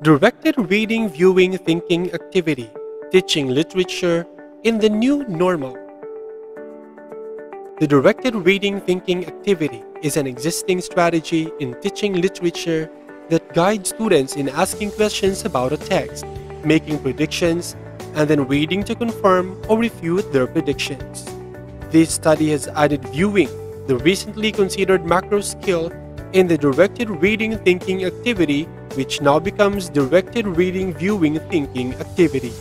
Directed reading, viewing, thinking activity, teaching literature in the new normal. The directed reading thinking activity is an existing strategy in teaching literature that guides students in asking questions about a text, making predictions, and then reading to confirm or refute their predictions. This study has added viewing, the recently considered macro skill, in the directed reading thinking activity, which now becomes directed reading viewing thinking activity.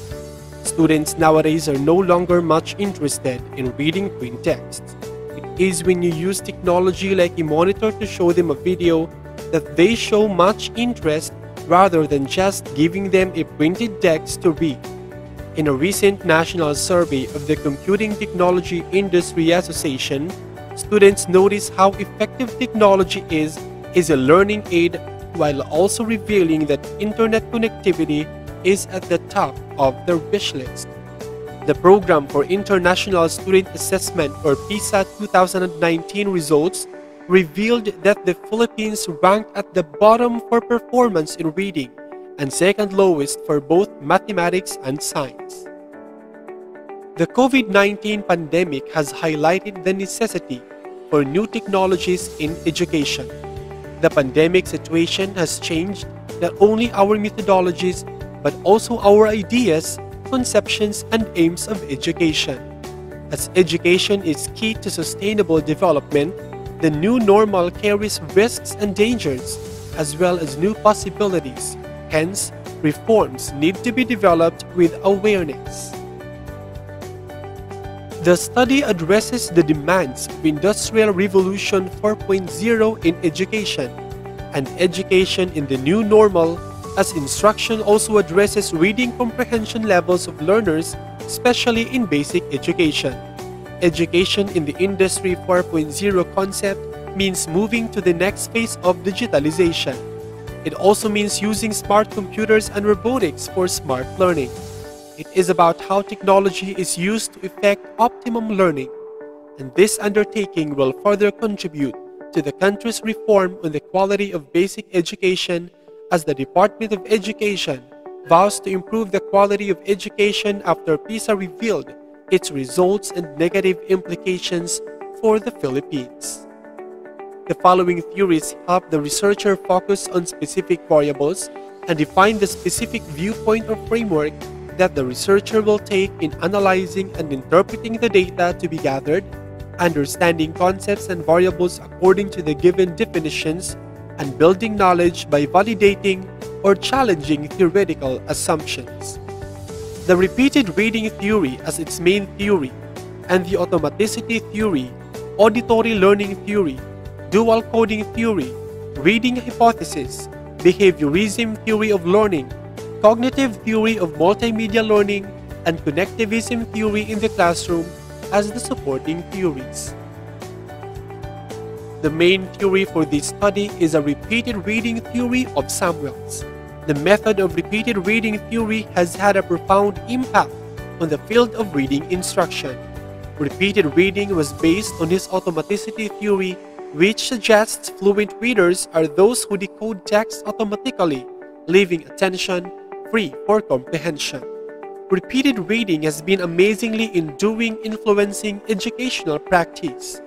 Students nowadays are no longer much interested in reading print texts. It is when you use technology like a monitor to show them a video that they show much interest rather than just giving them a printed text to read. In a recent national survey of the Computing Technology Industry Association, students notice how effective technology is a learning aid, while also revealing that internet connectivity is at the top of their wish list. The Program for International Student Assessment, or PISA 2019 results revealed that the Philippines ranked at the bottom for performance in reading and second lowest for both mathematics and science. The COVID-19 pandemic has highlighted the necessity for new technologies in education. The pandemic situation has changed not only our methodologies but also our ideas, conceptions, and aims of education. As education is key to sustainable development, the new normal carries risks and dangers as well as new possibilities. Hence, reforms need to be developed with awareness. The study addresses the demands of Industrial Revolution 4.0 in education and education in the new normal, as instruction also addresses reading comprehension levels of learners, especially in basic education. Education in the Industry 4.0 concept means moving to the next phase of digitalization. It also means using smart computers and robotics for smart learning. It is about how technology is used to effect optimum learning, and this undertaking will further contribute to the country's reform on the quality of basic education, as the Department of Education vows to improve the quality of education after PISA revealed its results and negative implications for the Philippines. The following theories help the researcher focus on specific variables and define the specific viewpoint or framework that the researcher will take in analyzing and interpreting the data to be gathered, understanding concepts and variables according to the given definitions, and building knowledge by validating or challenging theoretical assumptions. The repeated reading theory as its main theory, and the automaticity theory, auditory learning theory, dual coding theory, reading hypothesis, behaviorism theory of learning, cognitive theory of multimedia learning, and connectivism theory in the classroom as the supporting theories. The main theory for this study is a repeated reading theory of Samuel's. The method of repeated reading theory has had a profound impact on the field of reading instruction. Repeated reading was based on his automaticity theory, which suggests fluent readers are those who decode text automatically, leaving attention free for comprehension. Repeated reading has been amazingly enduring, influencing educational practice.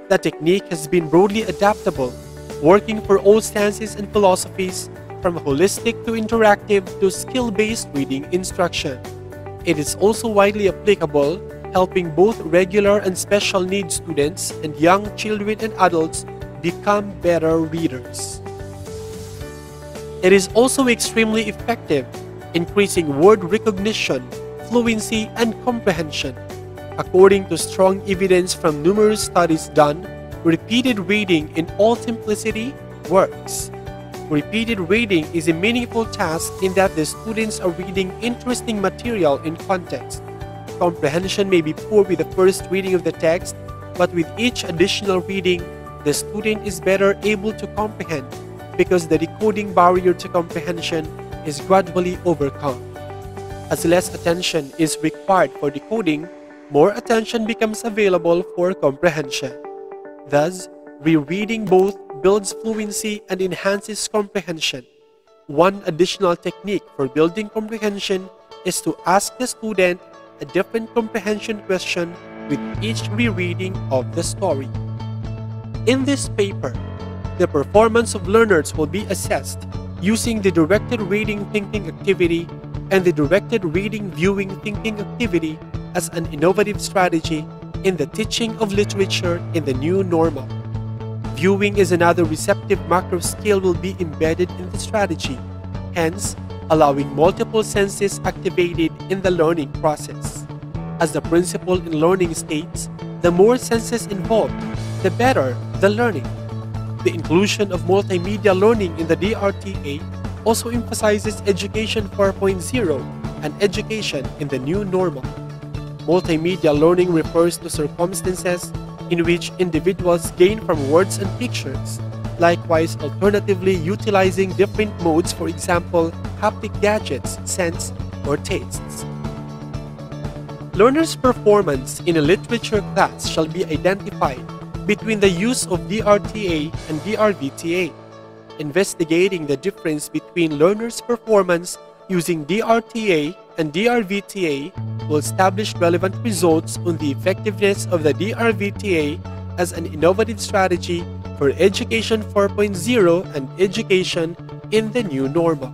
The technique has been broadly adaptable, working for all stances and philosophies, from holistic to interactive to skill-based reading instruction. It is also widely applicable, helping both regular and special needs students and young children and adults become better readers. It is also extremely effective, increasing word recognition, fluency, and comprehension. According to strong evidence from numerous studies done, repeated reading in all simplicity works. Repeated reading is a meaningful task in that the students are reading interesting material in context. Comprehension may be poor with the first reading of the text, but with each additional reading, the student is better able to comprehend because the decoding barrier to comprehension is gradually overcome. As less attention is required for decoding, more attention becomes available for comprehension. Thus, rereading both builds fluency and enhances comprehension. One additional technique for building comprehension is to ask the student a different comprehension question with each rereading of the story. In this paper, the performance of learners will be assessed using the directed reading thinking activity and the directed reading viewing thinking activity as an innovative strategy in the teaching of literature in the new normal. Viewing is another receptive macro skill will be embedded in the strategy, hence allowing multiple senses activated in the learning process. As the principle in learning states, the more senses involved, the better the learning. The inclusion of multimedia learning in the DRTA also emphasizes Education 4.0 and education in the new normal. Multimedia learning refers to circumstances in which individuals gain from words and pictures, likewise alternatively utilizing different modes, for example, haptic gadgets, scents, or tastes. Learners' performance in a literature class shall be identified between the use of DRTA and DRVTA. Investigating the difference between learners' performance using DRTA and DRVTA will establish relevant results on the effectiveness of the DRVTA as an innovative strategy for Education 4.0 and education in the new normal.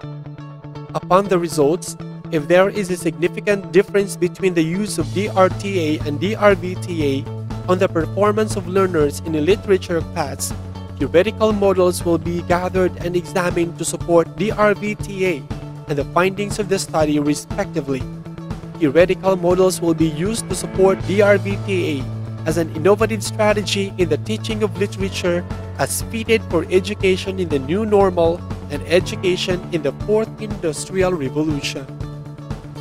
Upon the results, if there is a significant difference between the use of DRTA and DRVTA on the performance of learners in a literature class, theoretical models will be gathered and examined to support DRVTA and the findings of the study respectively. Theoretical models will be used to support DRVTA as an innovative strategy in the teaching of literature as fitted for education in the new normal and education in the fourth industrial revolution.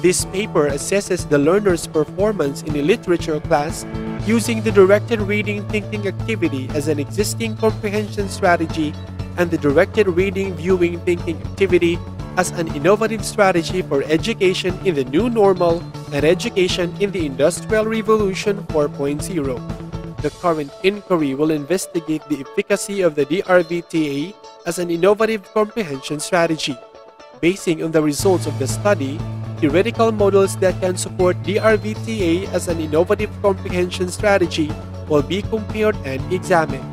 This paper assesses the learner's performance in a literature class using the directed reading thinking activity as an existing comprehension strategy and the directed reading viewing thinking activity as an innovative strategy for education in the new normal and education in the Industrial Revolution 4.0. The current inquiry will investigate the efficacy of the DRVTA as an innovative comprehension strategy. Basing on the results of the study, theoretical models that can support DRVTA as an innovative comprehension strategy will be compared and examined.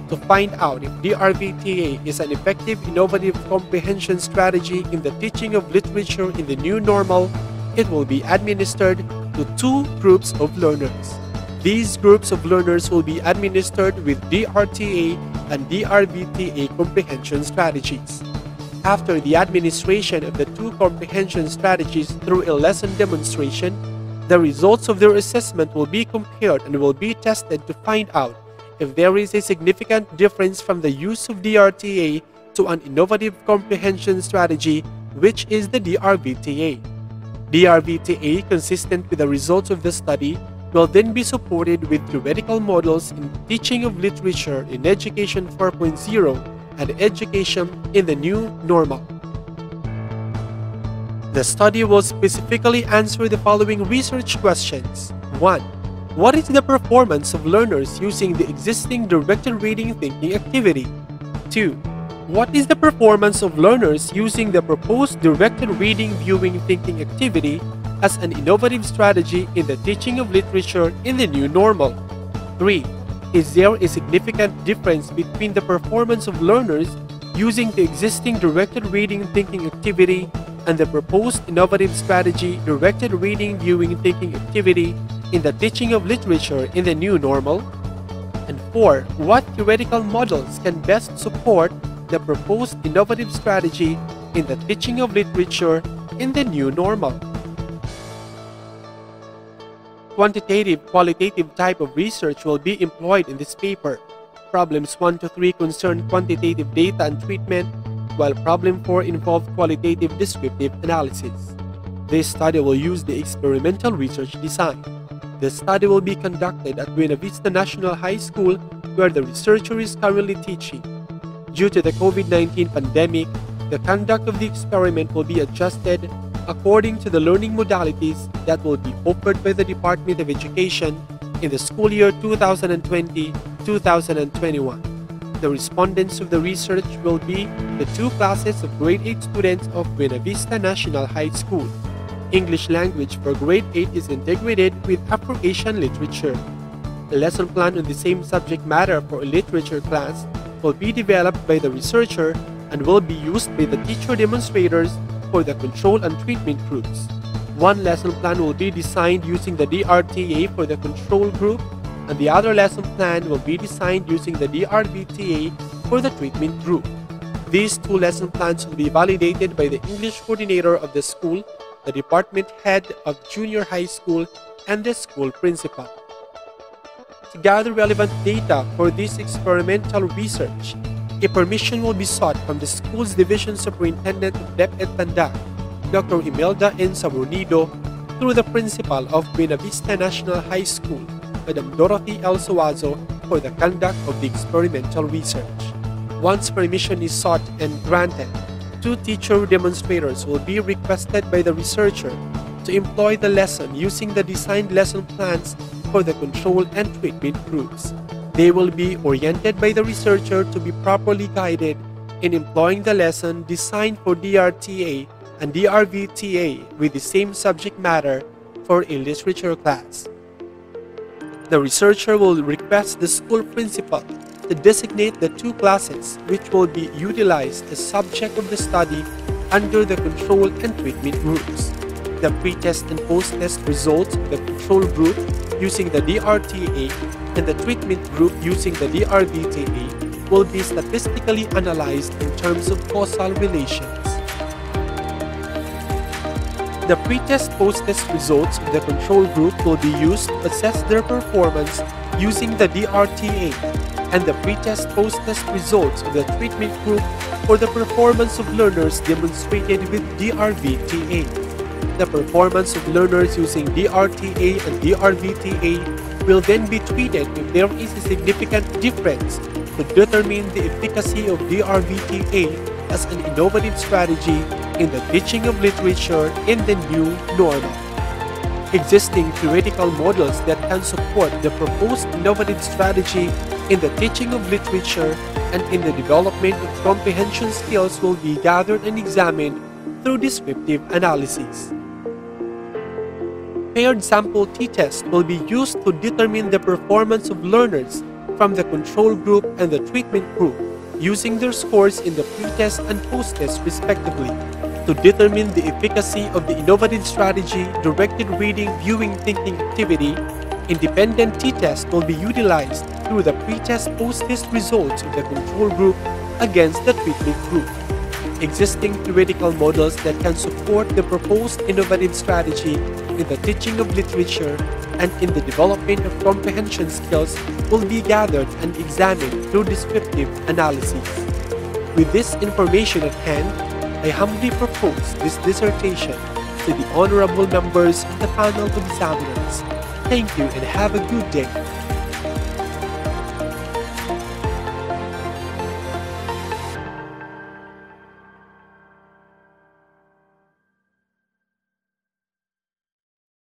To find out if DRVTA is an effective innovative comprehension strategy in the teaching of literature in the new normal, it will be administered to two groups of learners. These groups of learners will be administered with DRTA and DRVTA comprehension strategies. After the administration of the two comprehension strategies through a lesson demonstration, the results of their assessment will be compared and will be tested to find out if there is a significant difference from the use of DRTA to an innovative comprehension strategy, which is the DRVTA. DRVTA, consistent with the results of the study, will then be supported with theoretical models in teaching of literature in Education 4.0 and education in the new normal. The study will specifically answer the following research questions. 1. What is the performance of learners using the existing directed reading thinking activity? 2. What is the performance of learners using the proposed directed reading viewing thinking activity as an innovative strategy in the teaching of literature in the new normal? 3. Is there a significant difference between the performance of learners using the existing directed reading thinking activity and the proposed innovative strategy directed reading viewing thinking activity in the teaching of literature in the new normal? And 4. What theoretical models can best support the proposed innovative strategy in the teaching of literature in the new normal? Quantitative, qualitative type of research will be employed in this paper. Problems 1 to 3 concern quantitative data and treatment, while problem 4 involved qualitative descriptive analysis. This study will use the experimental research design. The study will be conducted at Buena Vista National High School, where the researcher is currently teaching. Due to the COVID-19 pandemic, the conduct of the experiment will be adjusted according to the learning modalities that will be offered by the Department of Education in the school year 2020-2021. The respondents of the research will be the two classes of grade 8 students of Buena Vista National High School. English language for grade 8 is integrated with Afro-Asian literature. A lesson plan on the same subject matter for a literature class will be developed by the researcher and will be used by the teacher demonstrators for the control and treatment groups. One lesson plan will be designed using the DRTA for the control group, and the other lesson plan will be designed using the DRVTA for the treatment group. These two lesson plans will be validated by the English coordinator of the school, the department head of junior high school, and the school principal. To gather relevant data for this experimental research, a permission will be sought from the school's Division Superintendent of DepEd Tandag, Dr. Imelda N. Sabrunido, through the principal of Buena Vista National High School, Madam Dorothy L. Suazo, for the conduct of the experimental research. Once permission is sought and granted, two teacher demonstrators will be requested by the researcher to employ the lesson using the designed lesson plans for the control and treatment groups. They will be oriented by the researcher to be properly guided in employing the lesson designed for DRTA and DRVTA with the same subject matter for a literature class. The researcher will request the school principal to designate the two classes which will be utilized as subject of the study under the control and treatment groups. The pre-test and post-test results of the control group using the DRTA and the treatment group using the DRVTA will be statistically analyzed in terms of causal relations. The pre-test post-test results of the control group will be used to assess their performance using the DRTA, and the pre-test post-test results of the treatment group for the performance of learners demonstrated with DRVTA. The performance of learners using DRTA and DRVTA will then be treated if there is a significant difference to determine the efficacy of DRVTA as an innovative strategy in the teaching of literature in the new normal. Existing theoretical models that can support the proposed innovative strategy in the teaching of literature and in the development of comprehension skills will be gathered and examined through descriptive analysis. Paired sample t-tests will be used to determine the performance of learners from the control group and the treatment group using their scores in the pre-test and post-test respectively. To determine the efficacy of the innovative strategy directed reading, viewing, thinking activity, independent t-tests will be utilized through the pre-test post-test results of the control group against the treatment group. Existing theoretical models that can support the proposed innovative strategy in the teaching of literature and in the development of comprehension skills will be gathered and examined through descriptive analysis. With this information at hand, I humbly propose this dissertation to the honorable members of the panel of examiners. Thank you and have a good day.